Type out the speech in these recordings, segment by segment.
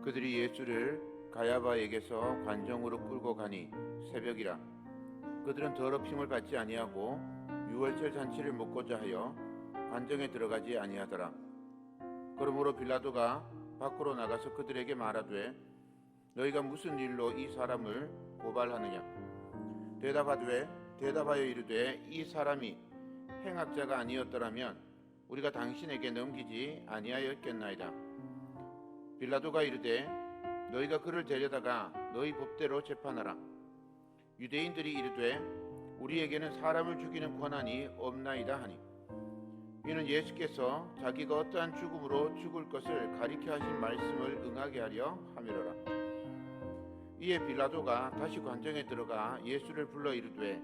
그들이 예수를 가야바에게서 관정으로 끌고 가니 새벽이라. 그들은 더럽힘을 받지 아니하고 유월절 잔치를 먹고자 하여 관정에 들어가지 아니하더라. 그러므로 빌라도가 밖으로 나가서 그들에게 말하되 너희가 무슨 일로 이 사람을 고발하느냐. 대답하여 이르되 이 사람이 행악자가 아니었더라면 우리가 당신에게 넘기지 아니하였겠나이다. 빌라도가 이르되 너희가 그를 데려다가 너희 법대로 재판하라. 유대인들이 이르되 우리에게는 사람을 죽이는 권한이 없나이다 하니 이는 예수께서 자기가 어떠한 죽음으로 죽을 것을 가리켜 하신 말씀을 응하게 하려 함이로라. 이에 빌라도가 다시 관정에 들어가 예수를 불러 이르되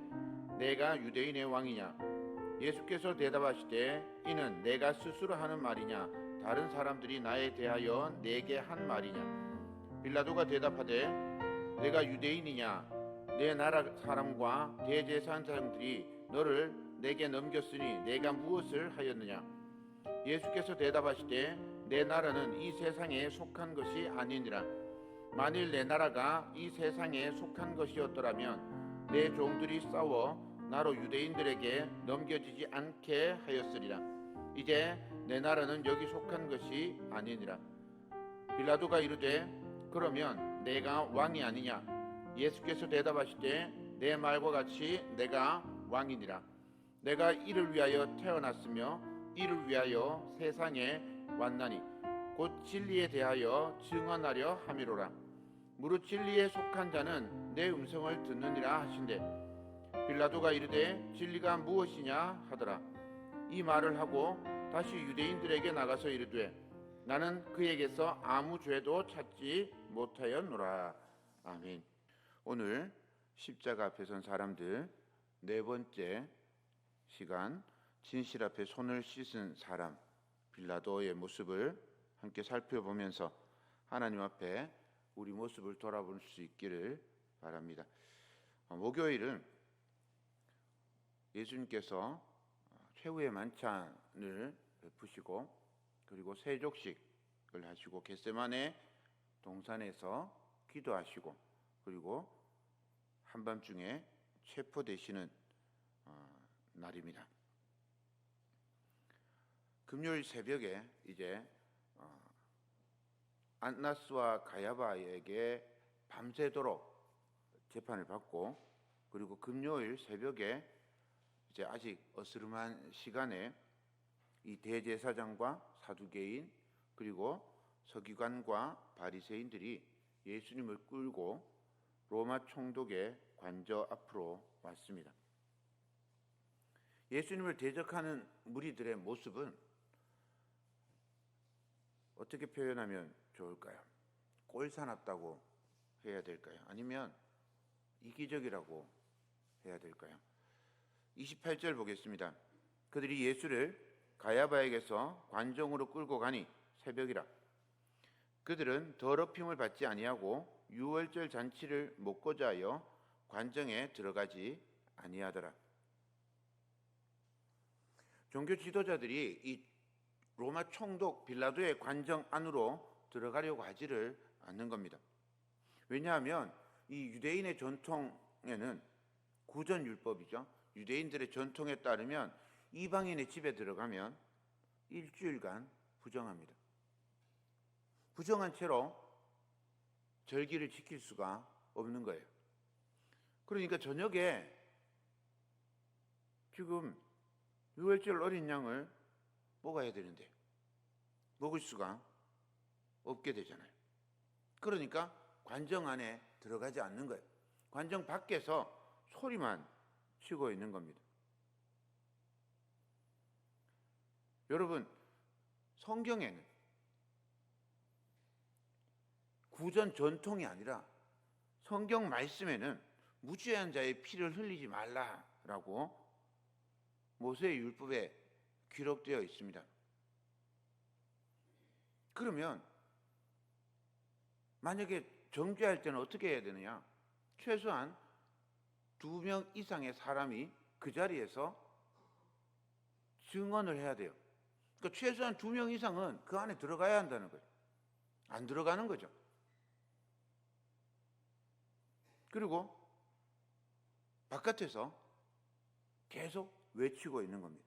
내가 유대인의 왕이냐. 예수께서 대답하시되 이는 내가 스스로 하는 말이냐 다른 사람들이 나에 대하여 내게 한 말이냐. 빌라도가 대답하되 내가 유대인이냐. 내 나라 사람과 대제사장들이 너를 내게 넘겼으니 내가 무엇을 하였느냐. 예수께서 대답하시되 내 나라는 이 세상에 속한 것이 아니니라. 만일 내 나라가 이 세상에 속한 것이었더라면 내 종들이 싸워 나로 유대인들에게 넘겨지지 않게 하였으리라. 이제 내 나라는 여기 속한 것이 아니니라. 빌라도가 이르되 그러면 내가 왕이 아니냐. 예수께서 대답하시되 내 말과 같이 내가 왕이니라. 내가 이를 위하여 태어났으며 이를 위하여 세상에 왔나니 곧 진리에 대하여 증언하려 함이로라. 무릇 진리에 속한 자는 내 음성을 듣느니라 하신대. 빌라도가 이르되 진리가 무엇이냐 하더라. 이 말을 하고 다시 유대인들에게 나가서 이르되 나는 그에게서 아무 죄도 찾지 못하였노라. 아멘. 오늘 십자가 앞에 선 사람들 네 번째 시간, 진실 앞에 손을 씻은 사람 빌라도의 모습을 함께 살펴보면서 하나님 앞에 우리 모습을 돌아볼 수 있기를 바랍니다. 목요일은 예수님께서 최후의 만찬을 베푸시고 그리고 세족식을 하시고 겟세마네 동산에서 기도하시고 그리고 한밤중에 체포되시는 날입니다. 금요일 새벽에 이제 안나스와 가야바에게 밤새도록 재판을 받고 그리고 금요일 새벽에 이제 아직 어스름한 시간에 이 대제사장과 사두개인 그리고 서기관과 바리새인들이 예수님을 끌고 로마 총독의 관저 앞으로 왔습니다. 예수님을 대적하는 무리들의 모습은 어떻게 표현하면 좋을까요? 꼴사납다고 해야 될까요? 아니면 이기적이라고 해야 될까요? 28절 보겠습니다. 그들이 예수를 가야바에게서 관정으로 끌고 가니 새벽이라. 그들은 더럽힘을 받지 아니하고 유월절 잔치를 먹고자 하여 관정에 들어가지 아니하더라. 종교 지도자들이 이 로마 총독 빌라도의 관정 안으로 들어가려고 하지를 않는 겁니다. 왜냐하면 이 유대인의 전통에는 구전율법이죠. 유대인들의 전통에 따르면 이방인의 집에 들어가면 일주일간 부정합니다. 부정한 채로 절기를 지킬 수가 없는 거예요. 그러니까 저녁에 지금 유월절 어린 양을 먹어야 되는데 먹을 수가 없게 되잖아요. 그러니까 관정 안에 들어가지 않는 거예요. 관정 밖에서 소리만 치고 있는 겁니다. 여러분, 성경에는 구전 전통이 아니라 성경 말씀에는 무죄한 자의 피를 흘리지 말라라고 모세의 율법에 기록되어 있습니다. 그러면 만약에 정죄할 때는 어떻게 해야 되느냐? 최소한 2명 이상의 사람이 그 자리에서 증언을 해야 돼요. 그러니까 최소한 2명 이상은 그 안에 들어가야 한다는 거예요. 안 들어가는 거죠. 그리고 바깥에서 계속 외치고 있는 겁니다.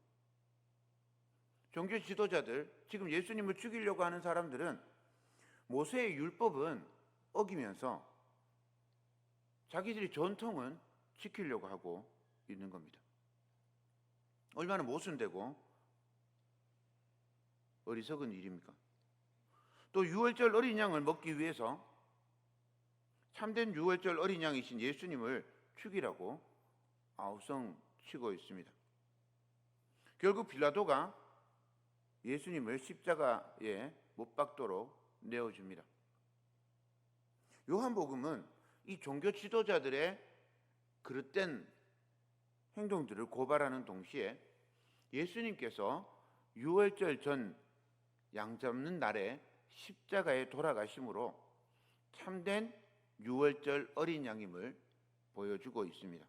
종교 지도자들, 지금 예수님을 죽이려고 하는 사람들은 모세의 율법은 어기면서 자기들이 전통은 지키려고 하고 있는 겁니다. 얼마나 모순되고 어리석은 일입니까? 또 유월절 어린 양을 먹기 위해서 참된 유월절 어린 양이신 예수님을 죽이라고 아우성 치고 있습니다. 결국 빌라도가 예수님을 십자가에 못 박도록 내어줍니다. 요한복음은 이 종교 지도자들의 그릇된 행동들을 고발하는 동시에 예수님께서 유월절 전 양 잡는 날에 십자가에 돌아가심으로 참된 유월절 어린 양임을 보여주고 있습니다.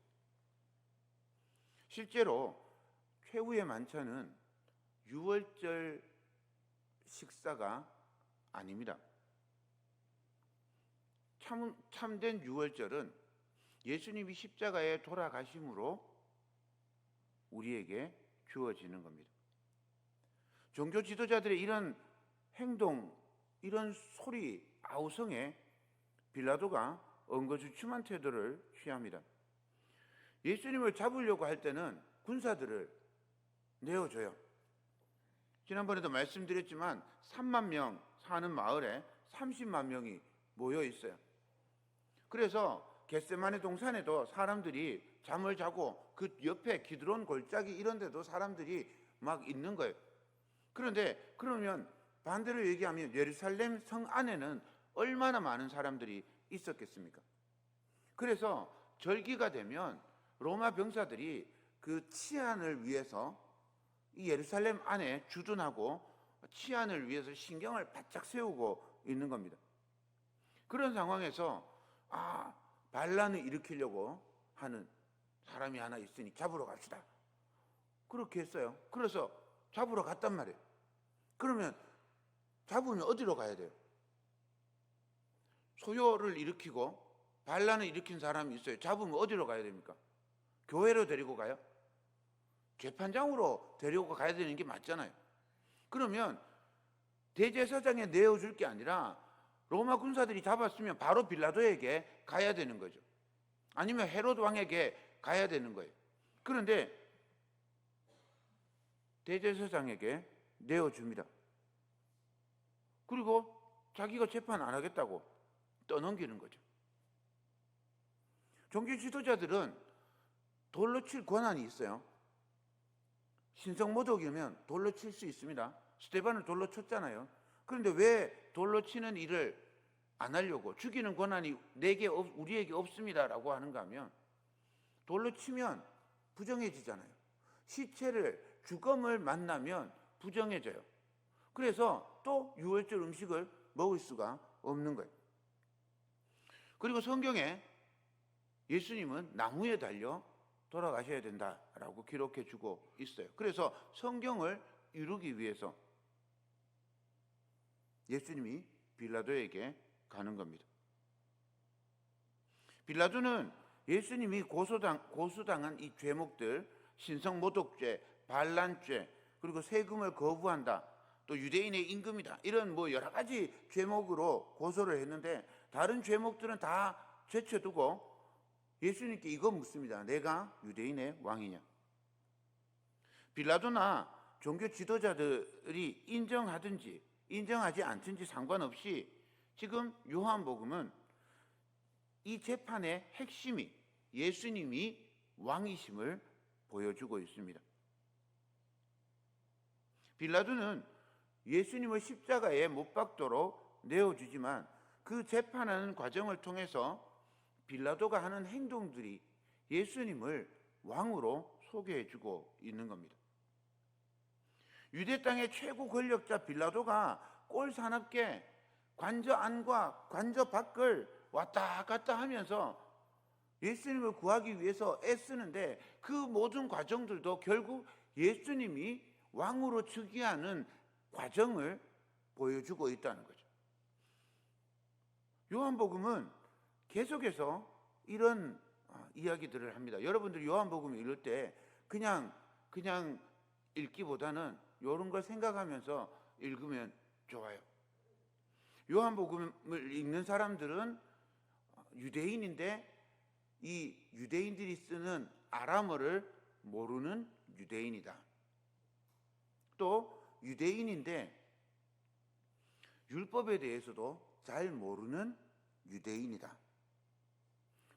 실제로 최후의 만찬은 유월절 식사가 아닙니다. 참된 유월절은 예수님이 십자가에 돌아가심으로 우리에게 주어지는 겁니다. 종교 지도자들의 이런 행동, 이런 소리, 아우성에 빌라도가 엉거주춤한 태도를 취합니다. 예수님을 잡으려고 할 때는 군사들을 내어줘요. 지난번에도 말씀드렸지만 3만 명 사는 마을에 30만 명이 모여 있어요. 그래서 겟세마네 동산에도 사람들이 잠을 자고 그 옆에 기드론 골짜기 이런 데도 사람들이 막 있는 거예요. 그런데 그러면 반대로 얘기하면 예루살렘 성 안에는 얼마나 많은 사람들이 있었겠습니까? 그래서 절기가 되면 로마 병사들이 그 치안을 위해서 이 예루살렘 안에 주둔하고 치안을 위해서 신경을 바짝 세우고 있는 겁니다. 그런 상황에서 반란을 일으키려고 하는 사람이 하나 있으니 잡으러 갑시다. 그렇게 했어요. 그래서 잡으러 갔단 말이에요. 그러면 잡으면 어디로 가야 돼요? 소요를 일으키고 반란을 일으킨 사람이 있어요. 잡으면 어디로 가야 됩니까? 교회로 데리고 가요? 재판장으로 데리고 가야 되는 게 맞잖아요. 그러면 대제사장에 내어줄 게 아니라 로마 군사들이 잡았으면 바로 빌라도에게 가야 되는 거죠. 아니면 헤롯 왕에게 가야 되는 거예요. 그런데 대제사장에게 내어줍니다. 그리고 자기가 재판 안 하겠다고 떠넘기는 거죠. 종교 지도자들은 돌로 칠 권한이 있어요. 신성모독이면 돌로 칠 수 있습니다. 스데반을 돌로 쳤잖아요. 그런데 왜 돌로 치는 일을 안 하려고 죽이는 권한이 우리에게 없습니다라고 하는가 하면 돌로 치면 부정해지잖아요. 시체를 죽음을 만나면 부정해져요. 그래서 또 유월절 음식을 먹을 수가 없는 거예요. 그리고 성경에 예수님은 나무에 달려 돌아가셔야 된다라고 기록해 주고 있어요. 그래서 성경을 이루기 위해서 예수님이 빌라도에게 가는 겁니다. 빌라도는 예수님이 고소당한 이 죄목들, 신성모독죄, 반란죄, 그리고 세금을 거부한다, 또 유대인의 임금이다, 이런 여러 가지 죄목으로 고소를 했는데 다른 죄목들은 다 제쳐두고 예수님께 이거 묻습니다. 내가 유대인의 왕이냐? 빌라도나 종교 지도자들이 인정하든지 인정하지 않든지 상관없이 지금 요한복음은 이 재판의 핵심이 예수님이 왕이심을 보여주고 있습니다. 빌라도는 예수님을 십자가에 못 박도록 내어주지만 그 재판하는 과정을 통해서 빌라도가 하는 행동들이 예수님을 왕으로 소개해주고 있는 겁니다. 유대 땅의 최고 권력자 빌라도가 꼴사납게 관저 안과 관저 밖을 왔다 갔다 하면서 예수님을 구하기 위해서 애쓰는데 그 모든 과정들도 결국 예수님이 왕으로 즉위하는 과정을 보여주고 있다는 거죠. 요한복음은 계속해서 이런 이야기들을 합니다. 여러분들이 요한복음 읽을 때 그냥 읽기보다는 이런 걸 생각하면서 읽으면 좋아요. 요한복음을 읽는 사람들은 유대인인데 이 유대인들이 쓰는 아람어를 모르는 유대인이다. 또 유대인인데 율법에 대해서도 잘 모르는 유대인이다.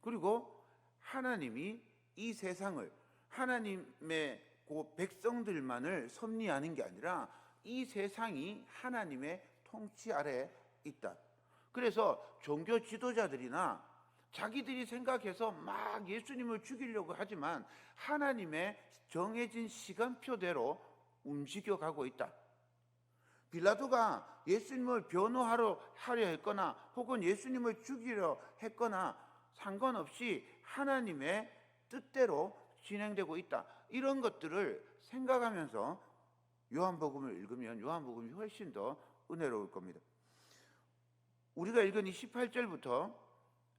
그리고 하나님이 이 세상을 하나님의 그 백성들만을 섭리하는 게 아니라 이 세상이 하나님의 통치 아래 있다. 그래서 종교 지도자들이나 자기들이 생각해서 막 예수님을 죽이려고 하지만 하나님의 정해진 시간표대로 움직여가고 있다. 빌라도가 예수님을 변호하려 했거나 혹은 예수님을 죽이려 했거나 상관없이 하나님의 뜻대로 진행되고 있다. 이런 것들을 생각하면서 요한복음을 읽으면 요한복음이 훨씬 더 은혜로울 겁니다. 우리가 읽은 28절부터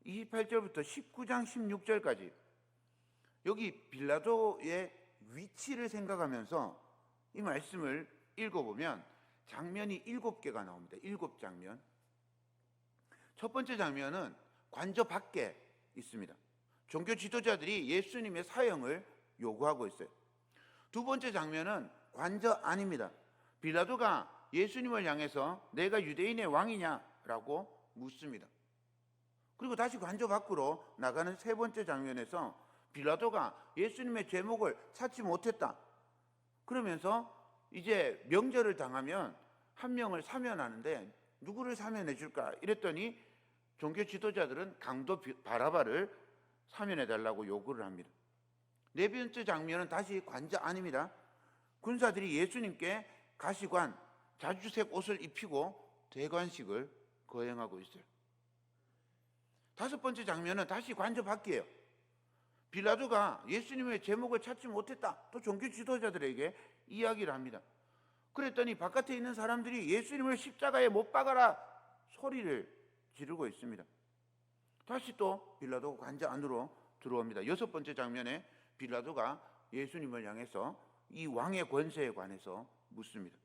19장 16절까지 여기 빌라도의 위치를 생각하면서 이 말씀을 읽어보면 장면이 7개가 나옵니다. 7장면. 첫 번째 장면은 관저 밖에 있습니다. 종교 지도자들이 예수님의 사형을 요구하고 있어요. 두 번째 장면은 관저 안입니다. 빌라도가 예수님을 향해서 내가 유대인의 왕이냐라고 묻습니다. 그리고 다시 관저 밖으로 나가는 세 번째 장면에서 빌라도가 예수님의 제목을 찾지 못했다. 그러면서 이제 명절을 당하면 한 명을 사면하는데 누구를 사면해 줄까? 이랬더니 종교 지도자들은 강도 바라바를 사면해 달라고 요구를 합니다. 네 번째 장면은 다시 관저 안입니다. 군사들이 예수님께 가시관, 자주색 옷을 입히고 대관식을 거행하고 있어요. 다섯 번째 장면은 다시 관저 밖이에요. 빌라도가 예수님의 제목을 찾지 못했다. 또 종교 지도자들에게 이야기를 합니다. 그랬더니 바깥에 있는 사람들이 예수님을 십자가에 못 박아라 소리를 지르고 있습니다. 다시 또 빌라도가 관저 안으로 들어옵니다. 여섯 번째 장면에 빌라도가 예수님을 향해서 이 왕의 권세에 관해서 묻습니다.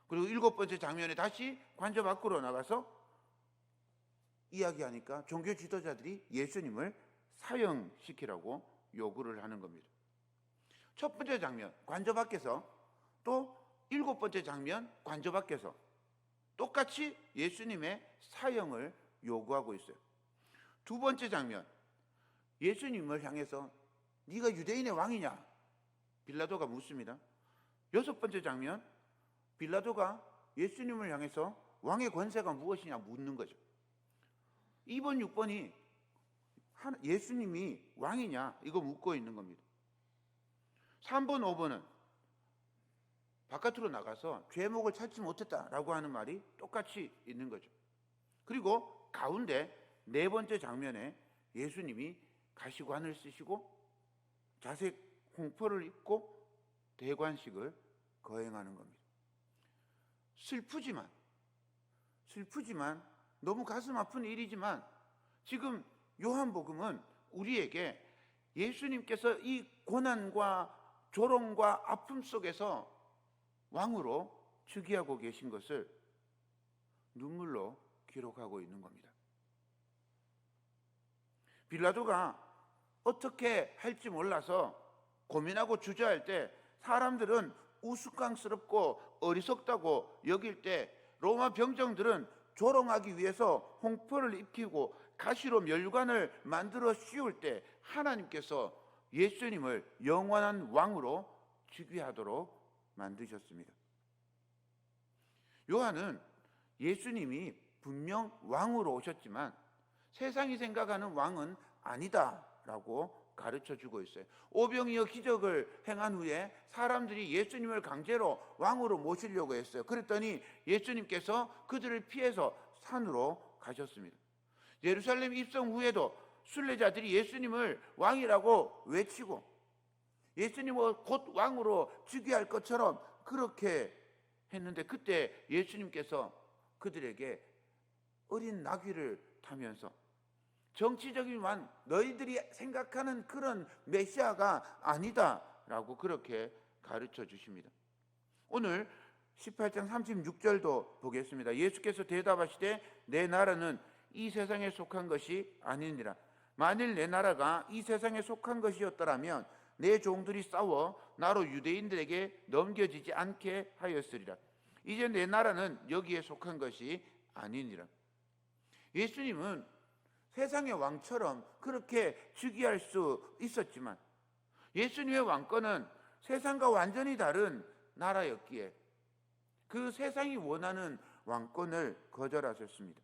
그리고 일곱 번째 장면에 다시 관저 밖으로 나가서 이야기하니까 종교 지도자들이 예수님을 사형시키라고 요구를 하는 겁니다. 첫 번째 장면 관저 밖에서, 또 일곱 번째 장면 관저 밖에서 똑같이 예수님의 사형을 요구하고 있어요. 두 번째 장면 예수님을 향해서 네가 유대인의 왕이냐? 빌라도가 묻습니다. 여섯 번째 장면 빌라도가 예수님을 향해서 왕의 권세가 무엇이냐 묻는 거죠. 2번, 6번이 예수님이 왕이냐 이거 묻고 있는 겁니다. 3번, 5번은 바깥으로 나가서 죄목을 찾지 못했다라고 하는 말이 똑같이 있는 거죠. 그리고 가운데 네 번째 장면에 예수님이 가시관을 쓰시고 자색 홍포를 입고 대관식을 거행하는 겁니다. 슬프지만 너무 가슴 아픈 일이지만 지금 요한복음은 우리에게 예수님께서 이 고난과 조롱과 아픔 속에서 왕으로 즉위하고 계신 것을 눈물로 기록하고 있는 겁니다. 빌라도가 어떻게 할지 몰라서 고민하고 주저할 때 사람들은 우스꽝스럽고 어리석다고 여길 때 로마 병정들은 조롱하기 위해서 홍포를 입히고 가시로 멸관을 만들어 씌울 때 하나님께서 예수님을 영원한 왕으로 즉위하도록 만드셨습니다. 요한은 예수님이 분명 왕으로 오셨지만 세상이 생각하는 왕은 아니다라고 가르쳐주고 있어요. 오병이어 기적을 행한 후에 사람들이 예수님을 강제로 왕으로 모시려고 했어요. 그랬더니 예수님께서 그들을 피해서 산으로 가셨습니다. 예루살렘 입성 후에도 순례자들이 예수님을 왕이라고 외치고 예수님을 곧 왕으로 즉위할 것처럼 그렇게 했는데 그때 예수님께서 그들에게 어린 나귀를 타면서 정치적이만 너희들이 생각하는 그런 메시아가 아니다라고 그렇게 가르쳐 주십니다. 오늘 18장 36절도 보겠습니다. 예수께서 대답하시되 내 나라는 이 세상에 속한 것이 아니니라. 만일 내 나라가 이 세상에 속한 것이었더라면 내 종들이 싸워 나로 유대인들에게 넘겨지지 않게 하였으리라. 이제 내 나라는 여기에 속한 것이 아니니라. 예수님은 세상의 왕처럼 그렇게 즉위할 수 있었지만 예수님의 왕권은 세상과 완전히 다른 나라였기에 그 세상이 원하는 왕권을 거절하셨습니다.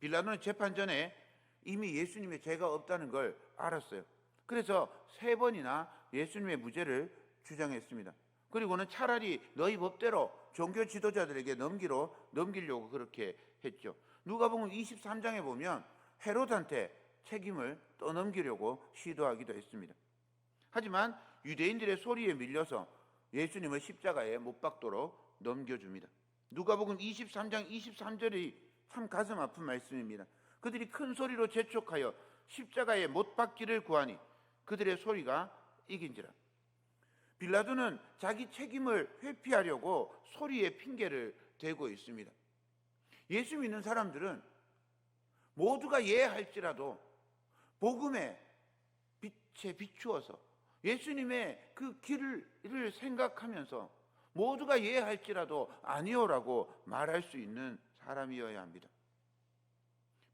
빌라도는 재판 전에 이미 예수님의 죄가 없다는 걸 알았어요. 그래서 3번이나 예수님의 무죄를 주장했습니다. 그리고는 차라리 너희 법대로 종교 지도자들에게 넘기려고 그렇게 했죠. 누가복음 23장에 보면 헤롯한테 책임을 떠넘기려고 시도하기도 했습니다. 하지만 유대인들의 소리에 밀려서 예수님을 십자가에 못 박도록 넘겨줍니다. 누가복음 23장 23절이 참 가슴 아픈 말씀입니다. 그들이 큰 소리로 재촉하여 십자가에 못 박기를 구하니 그들의 소리가 이긴지라. 빌라도는 자기 책임을 회피하려고 소리에 핑계를 대고 있습니다. 예수 믿는 사람들은 모두가 예할지라도 복음의 빛에 비추어서 예수님의 그 길을 생각하면서 모두가 예할지라도 아니오라고 말할 수 있는 사람이어야 합니다.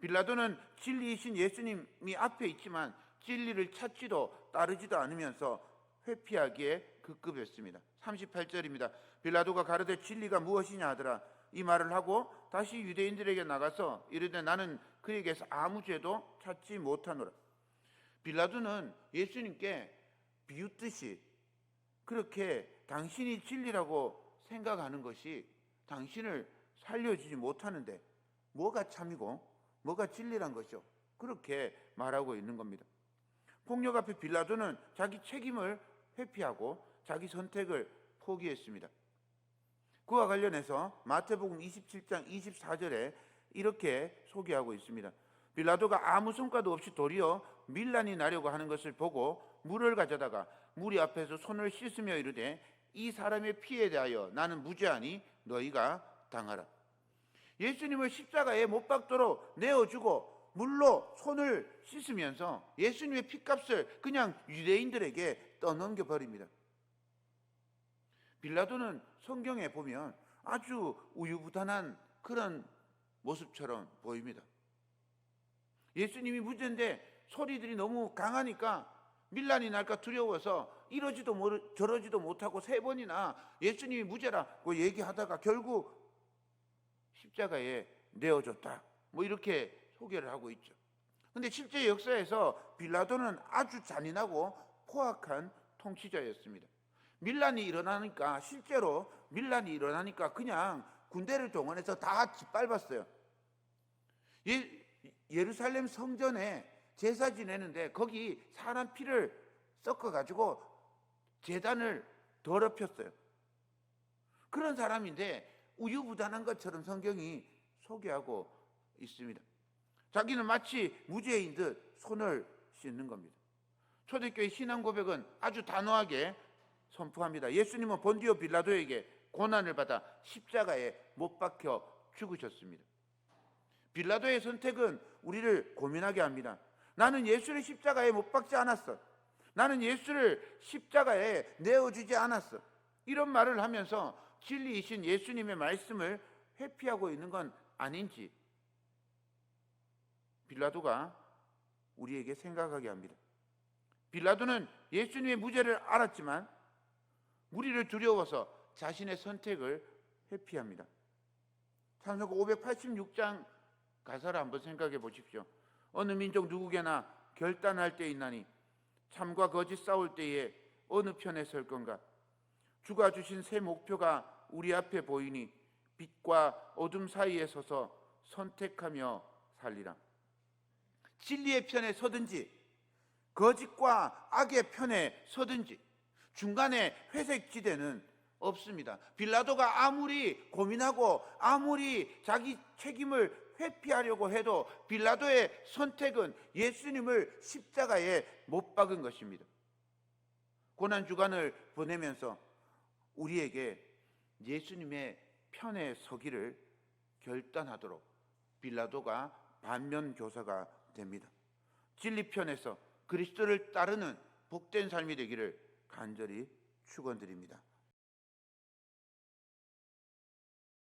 빌라도는 진리이신 예수님이 앞에 있지만 진리를 찾지도 따르지도 않으면서 회피하기에 급급했습니다. 38절입니다. 빌라도가 가로되 진리가 무엇이냐 하더라. 이 말을 하고 다시 유대인들에게 나가서 이르되 나는 그에게서 아무 죄도 찾지 못하노라. 빌라도는 예수님께 비웃듯이 그렇게 당신이 진리라고 생각하는 것이 당신을 살려주지 못하는데 뭐가 참이고 뭐가 진리란 것이요, 그렇게 말하고 있는 겁니다. 폭력 앞에 빌라도는 자기 책임을 회피하고 자기 선택을 포기했습니다. 그와 관련해서 마태복음 27장 24절에 이렇게 소개하고 있습니다. 빌라도가 아무 성과도 없이 도리어 밀란이 나려고 하는 것을 보고 물을 가져다가 무리 앞에서 손을 씻으며 이르되 이 사람의 피에 대하여 나는 무죄하니 너희가 당하라. 예수님을 십자가에 못 박도록 내어주고 물로 손을 씻으면서 예수님의 피값을 그냥 유대인들에게 떠넘겨 버립니다. 빌라도는 성경에 보면 아주 우유부단한 그런 모습처럼 보입니다. 예수님이 무죄인데 소리들이 너무 강하니까 밀란이 날까 두려워서 이러지도 저러지도 못하고 3번이나 예수님이 무죄라고 얘기하다가 결국 십자가에 내어줬다, 뭐 이렇게 소개를 하고 있죠. 근데 실제 역사에서 빌라도는 아주 잔인하고 포악한 통치자였습니다. 실제로 밀란이 일어나니까 그냥 군대를 동원해서 다 짓밟았어요. 예루살렘 성전에 제사 지내는데 거기 사람 피를 섞어가지고 제단을 더럽혔어요. 그런 사람인데 우유부단한 것처럼 성경이 소개하고 있습니다. 자기는 마치 무죄인 듯 손을 씻는 겁니다. 초대교회 신앙 고백은 아주 단호하게 선포합니다. 예수님은 본디오 빌라도에게 고난을 받아 십자가에 못 박혀 죽으셨습니다. 빌라도의 선택은 우리를 고민하게 합니다. 나는 예수를 십자가에 못 박지 않았어. 나는 예수를 십자가에 내어주지 않았어. 이런 말을 하면서 진리이신 예수님의 말씀을 회피하고 있는 건 아닌지 빌라도가 우리에게 생각하게 합니다. 빌라도는 예수님의 무죄를 알았지만 무리를 두려워서 자신의 선택을 회피합니다. 창세기 586장 가사를 한번 생각해 보십시오. 어느 민족 누구게나 결단할 때 있나니 참과 거짓 싸울 때에 어느 편에 설 건가? 주가 주신 새 목표가 우리 앞에 보이니 빛과 어둠 사이에 서서 선택하며 살리라. 진리의 편에 서든지 거짓과 악의 편에 서든지 중간에 회색 지대는 없습니다. 빌라도가 아무리 고민하고 아무리 자기 책임을 회피하려고 해도 빌라도의 선택은 예수님을 십자가에 못 박은 것입니다. 고난 주간을 보내면서 우리에게 예수님의 편에 서기를 결단하도록 빌라도가 반면 교사가 됩니다. 진리편에서 그리스도를 따르는 복된 삶이 되기를 간절히 축원드립니다.